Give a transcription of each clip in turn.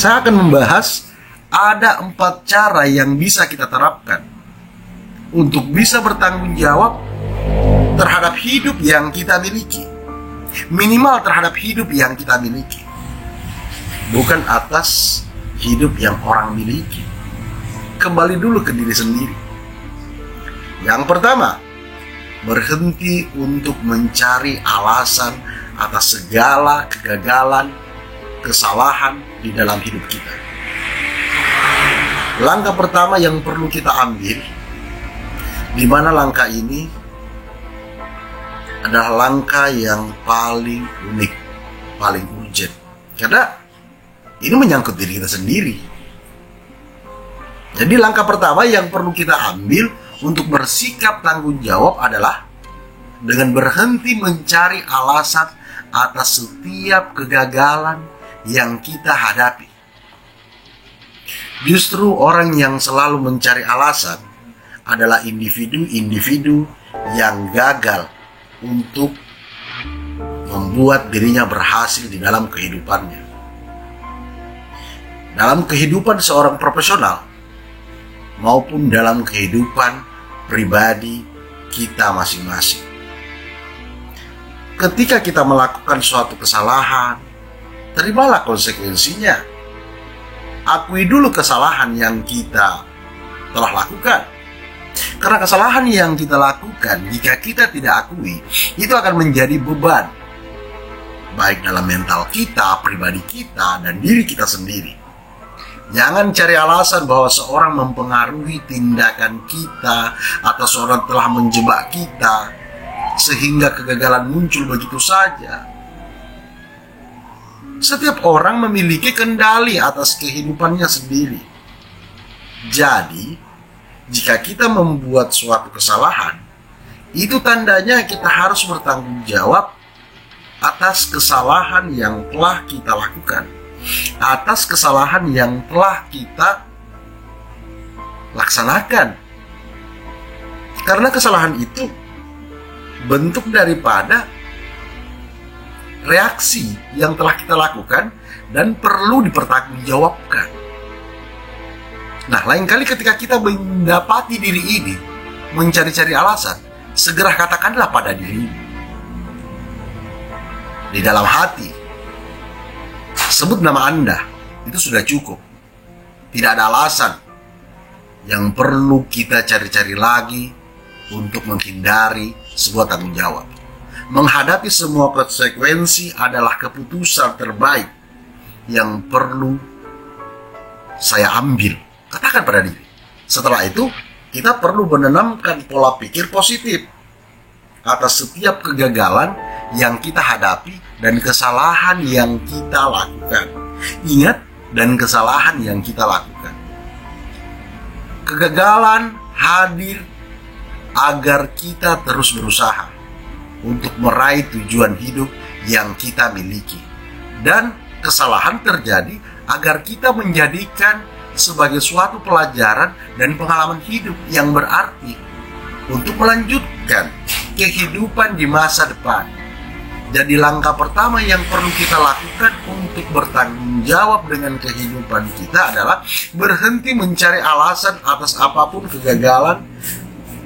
Saya akan membahas ada 4 cara yang bisa kita terapkan untuk bisa bertanggung jawab terhadap hidup yang kita miliki. Minimal terhadap hidup yang kita miliki, bukan atas hidup yang orang miliki. Kembali dulu ke diri sendiri. Yang pertama, berhenti untuk mencari alasan atas segala kegagalan, kesalahan di dalam hidup kita. Langkah pertama yang perlu kita ambil, di mana langkah ini adalah langkah yang paling unik, paling urgent, karena ini menyangkut diri kita sendiri. Jadi langkah pertama yang perlu kita ambil untuk bersikap tanggung jawab adalah dengan berhenti mencari alasan atas setiap kegagalan yang kita hadapi. Justru orang yang selalu mencari alasan adalah individu-individu yang gagal untuk membuat dirinya berhasil di dalam kehidupannya. Dalam kehidupan seorang profesional maupun dalam kehidupan pribadi kita masing-masing. Ketika kita melakukan suatu kesalahan, terimalah konsekuensinya. Akui dulu kesalahan yang kita telah lakukan. Karena kesalahan yang kita lakukan, jika kita tidak akui, itu akan menjadi beban, baik dalam mental kita, pribadi kita, dan diri kita sendiri. Jangan cari alasan bahwa seorang mempengaruhi tindakan kita atau seorang telah menjebak kita sehingga kegagalan muncul begitu saja. Setiap orang memiliki kendali atas kehidupannya sendiri. Jadi, jika kita membuat suatu kesalahan, itu tandanya kita harus bertanggung jawab atas kesalahan yang telah kita lakukan, atas kesalahan yang telah kita laksanakan. Karena kesalahan itu bentuk daripada reaksi yang telah kita lakukan dan perlu dipertanggungjawabkan. Nah, lain kali ketika kita mendapati diri ini mencari-cari alasan, segera katakanlah pada diri di dalam hati, sebut nama Anda, itu sudah cukup. Tidak ada alasan yang perlu kita cari-cari lagi untuk menghindari sebuah tanggung jawab. Menghadapi semua konsekuensi adalah keputusan terbaik yang perlu saya ambil. Katakan pada diri. Setelah itu, kita perlu menanamkan pola pikir positif atas setiap kegagalan yang kita hadapi dan kesalahan yang kita lakukan. Ingat, dan kesalahan yang kita lakukan. Kegagalan hadir agar kita terus berusaha untuk meraih tujuan hidup yang kita miliki. Dan kesalahan terjadi agar kita menjadikan sebagai suatu pelajaran dan pengalaman hidup yang berarti untuk melanjutkan kehidupan di masa depan. Jadi langkah pertama yang perlu kita lakukan untuk bertanggung jawab dengan kehidupan kita adalah berhenti mencari alasan atas apapun kegagalan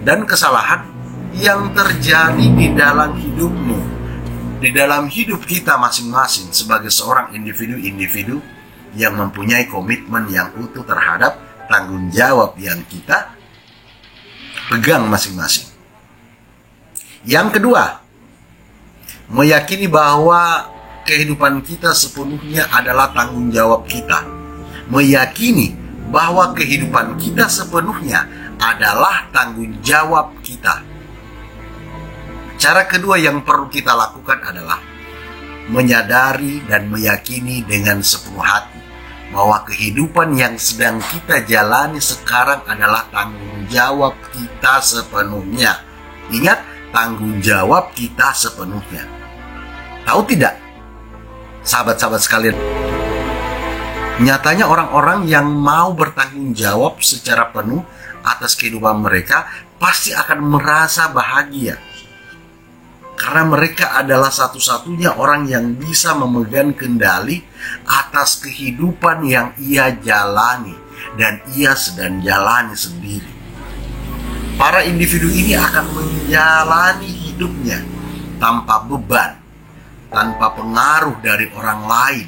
dan kesalahan yang terjadi di dalam hidupmu, di dalam hidup kita masing-masing sebagai seorang individu-individu yang mempunyai komitmen yang utuh terhadap tanggung jawab yang kita pegang masing-masing. Yang kedua, meyakini bahwa kehidupan kita sepenuhnya adalah tanggung jawab kita. Meyakini bahwa kehidupan kita sepenuhnya adalah tanggung jawab kita. Cara kedua yang perlu kita lakukan adalah menyadari dan meyakini dengan sepenuh hati bahwa kehidupan yang sedang kita jalani sekarang adalah tanggung jawab kita sepenuhnya. Ingat, tanggung jawab kita sepenuhnya. Tahu tidak, sahabat-sahabat sekalian, nyatanya orang-orang yang mau bertanggung jawab secara penuh atas kehidupan mereka pasti akan merasa bahagia. Karena mereka adalah satu-satunya orang yang bisa memegang kendali atas kehidupan yang ia jalani dan ia sedang jalani sendiri. Para individu ini akan menjalani hidupnya tanpa beban, tanpa pengaruh dari orang lain,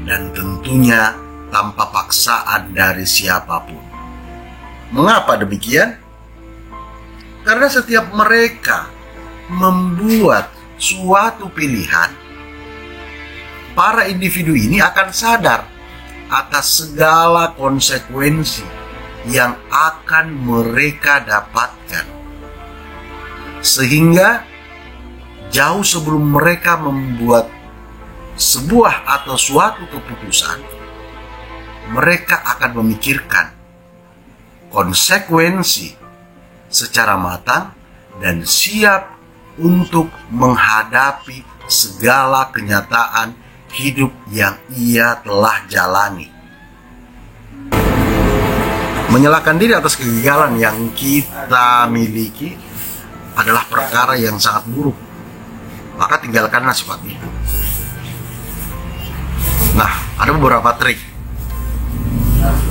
dan tentunya tanpa paksaan dari siapapun. Mengapa demikian? Karena setiap mereka membuat suatu pilihan, para individu ini akan sadar atas segala konsekuensi yang akan mereka dapatkan. Sehingga jauh sebelum mereka membuat sebuah atau suatu keputusan, mereka akan memikirkan konsekuensi secara matang dan siap untuk menghadapi segala kenyataan hidup yang ia telah jalani. Menyalahkan diri atas kegagalan yang kita miliki adalah perkara yang sangat buruk. Maka tinggalkanlah sifat itu. Nah, ada beberapa trik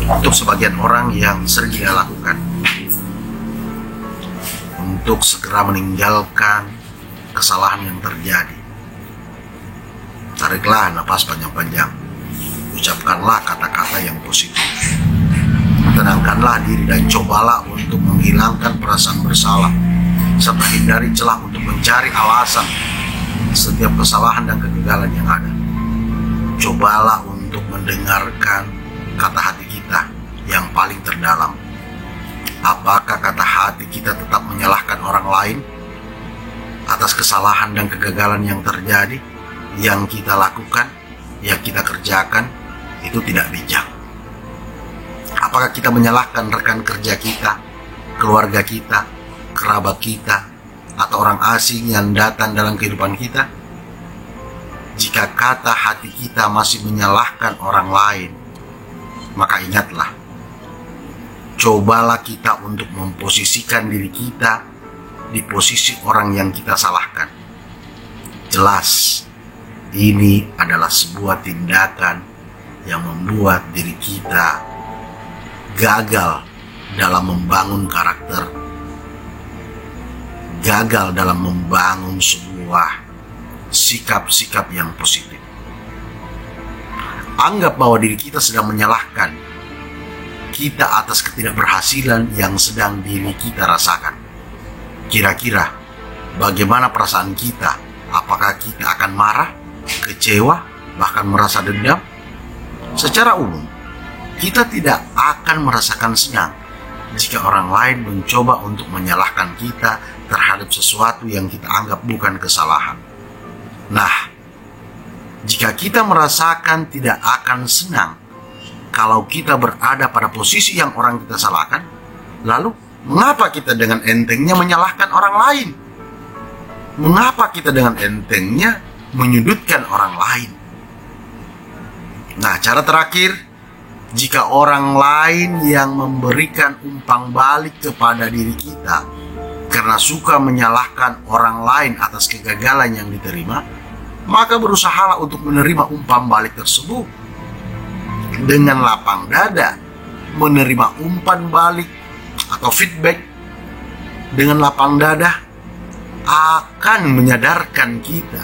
untuk sebagian orang yang sering dia lakukan untuk segera meninggalkan kesalahan yang terjadi. Tariklah napas panjang-panjang. Ucapkanlah kata-kata yang positif. Tenangkanlah diri dan cobalah untuk menghilangkan perasaan bersalah, serta hindari celah untuk mencari alasan setiap kesalahan dan kegagalan yang ada. Cobalah untuk mendengarkan kata hati kita yang paling terdalam. Apakah kata hati kita tetap menyalahkan orang lain atas kesalahan dan kegagalan yang terjadi, yang kita lakukan, yang kita kerjakan, itu tidak bijak? Apakah kita menyalahkan rekan kerja kita, keluarga kita, kerabat kita, atau orang asing yang datang dalam kehidupan kita? Jika kata hati kita masih menyalahkan orang lain, maka ingatlah, cobalah kita untuk memposisikan diri kita di posisi orang yang kita salahkan. Jelas, ini adalah sebuah tindakan yang membuat diri kita gagal dalam membangun karakter, gagal dalam membangun sebuah sikap-sikap yang positif. Anggap bahwa diri kita sedang menyalahkan kita atas ketidakberhasilan yang sedang diri kita rasakan. Kira-kira bagaimana perasaan kita? Apakah kita akan marah, kecewa, bahkan merasa dendam? Secara umum, kita tidak akan merasakan senang jika orang lain mencoba untuk menyalahkan kita terhadap sesuatu yang kita anggap bukan kesalahan. Nah, jika kita merasakan tidak akan senang kalau kita berada pada posisi yang orang kita salahkan, lalu mengapa kita dengan entengnya menyalahkan orang lain? Mengapa kita dengan entengnya menyudutkan orang lain? Nah, cara terakhir, jika orang lain yang memberikan umpan balik kepada diri kita karena suka menyalahkan orang lain atas kegagalan yang diterima, maka berusahalah untuk menerima umpan balik tersebut dengan lapang dada. Menerima umpan balik atau feedback dengan lapang dada akan menyadarkan kita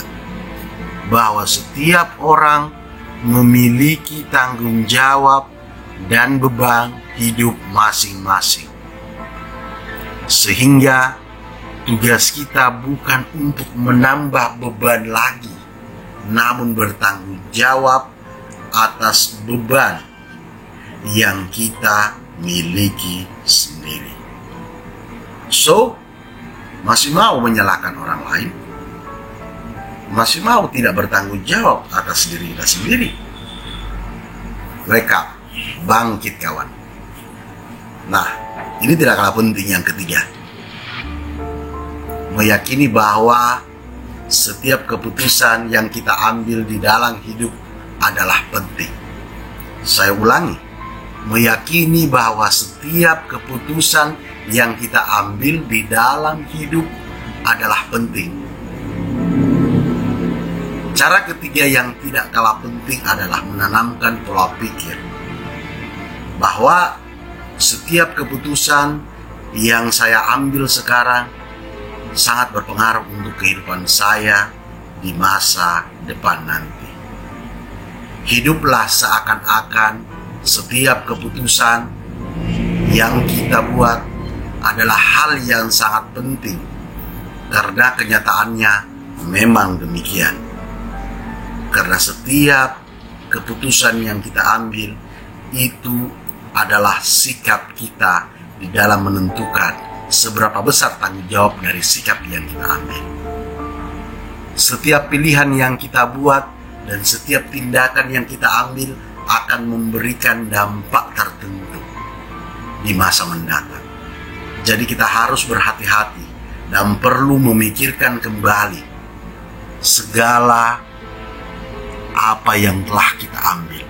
bahwa setiap orang memiliki tanggung jawab dan beban hidup masing-masing. Sehingga tugas kita bukan untuk menambah beban lagi, namun bertanggung jawab atas beban yang kita miliki sendiri. So, masih mau menyalahkan orang lain? Masih mau tidak bertanggung jawab atas diri kita sendiri? Wake up, bangkit kawan. Nah, ini tidak kalah penting yang ketiga. Meyakini bahwa setiap keputusan yang kita ambil di dalam hidup adalah penting. Saya ulangi, meyakini bahwa setiap keputusan yang kita ambil di dalam hidup adalah penting. Cara ketiga yang tidak kalah penting adalah menanamkan pola pikir bahwa setiap keputusan yang saya ambil sekarang sangat berpengaruh untuk kehidupan saya di masa depan nanti. Hiduplah seakan-akan setiap keputusan yang kita buat adalah hal yang sangat penting, karena kenyataannya memang demikian. Karena setiap keputusan yang kita ambil itu adalah sikap kita di dalam menentukan seberapa besar tanggung jawab dari sikap yang kita ambil. Setiap pilihan yang kita buat dan setiap tindakan yang kita ambil akan memberikan dampak tertentu di masa mendatang. Jadi kita harus berhati-hati dan perlu memikirkan kembali segala apa yang telah kita ambil.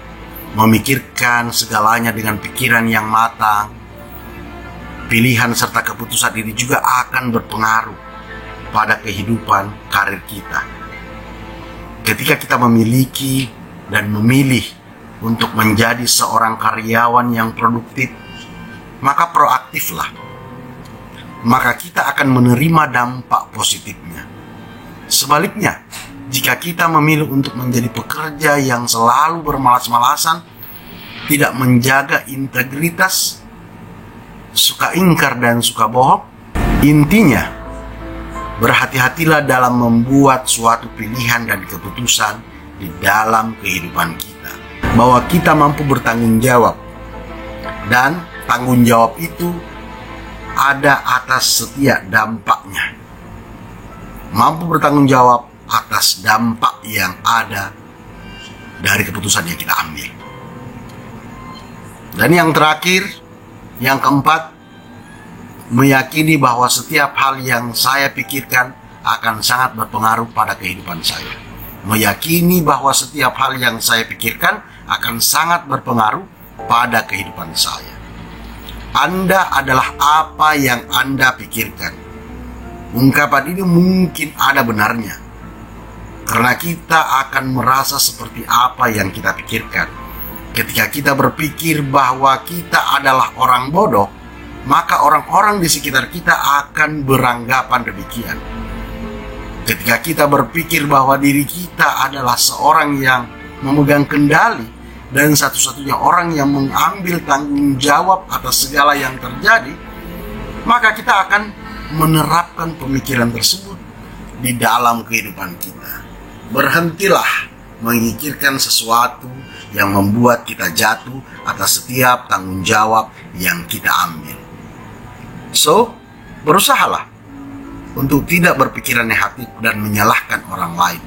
Memikirkan segalanya dengan pikiran yang matang. Pilihan serta keputusan ini juga akan berpengaruh pada kehidupan karir kita. Ketika kita memiliki dan memilih untuk menjadi seorang karyawan yang produktif, maka proaktiflah. Maka kita akan menerima dampak positifnya. Sebaliknya, jika kita memilih untuk menjadi pekerja yang selalu bermalas-malasan, tidak menjaga integritas, suka ingkar dan suka bohong, intinya berhati-hatilah dalam membuat suatu pilihan dan keputusan di dalam kehidupan kita, bahwa kita mampu bertanggung jawab, dan tanggung jawab itu ada atas setiap dampaknya. Mampu bertanggung jawab atas dampak yang ada dari keputusan yang kita ambil. Dan yang terakhir, yang keempat, meyakini bahwa setiap hal yang saya pikirkan akan sangat berpengaruh pada kehidupan saya. Meyakini bahwa setiap hal yang saya pikirkan akan sangat berpengaruh pada kehidupan saya. Anda adalah apa yang Anda pikirkan. Ungkapan ini mungkin ada benarnya, karena kita akan merasa seperti apa yang kita pikirkan. Ketika kita berpikir bahwa kita adalah orang bodoh, maka orang-orang di sekitar kita akan beranggapan demikian. Ketika kita berpikir bahwa diri kita adalah seorang yang memegang kendali dan satu-satunya orang yang mengambil tanggung jawab atas segala yang terjadi, maka kita akan menerapkan pemikiran tersebut di dalam kehidupan kita. Berhentilah memikirkan sesuatu yang membuat kita jatuh atas setiap tanggung jawab yang kita ambil. So, berusahalah untuk tidak berpikiran negatif dan menyalahkan orang lain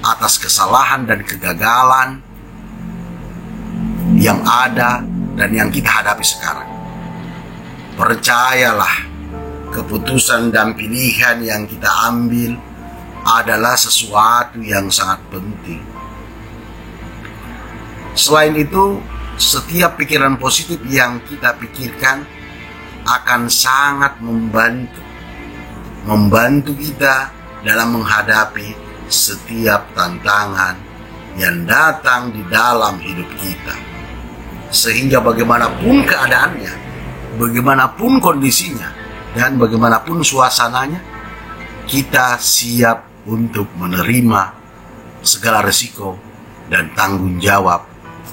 atas kesalahan dan kegagalan yang ada dan yang kita hadapi sekarang. Percayalah, keputusan dan pilihan yang kita ambil adalah sesuatu yang sangat penting. Selain itu, setiap pikiran positif yang kita pikirkan akan sangat membantu kita dalam menghadapi setiap tantangan yang datang di dalam hidup kita. Sehingga bagaimanapun keadaannya, bagaimanapun kondisinya, dan bagaimanapun suasananya, kita siap untuk menerima segala risiko dan tanggung jawab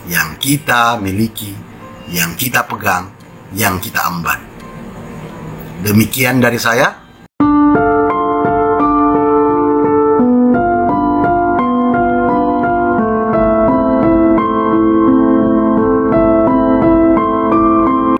yang kita miliki, yang kita pegang, yang kita emban. Demikian dari saya.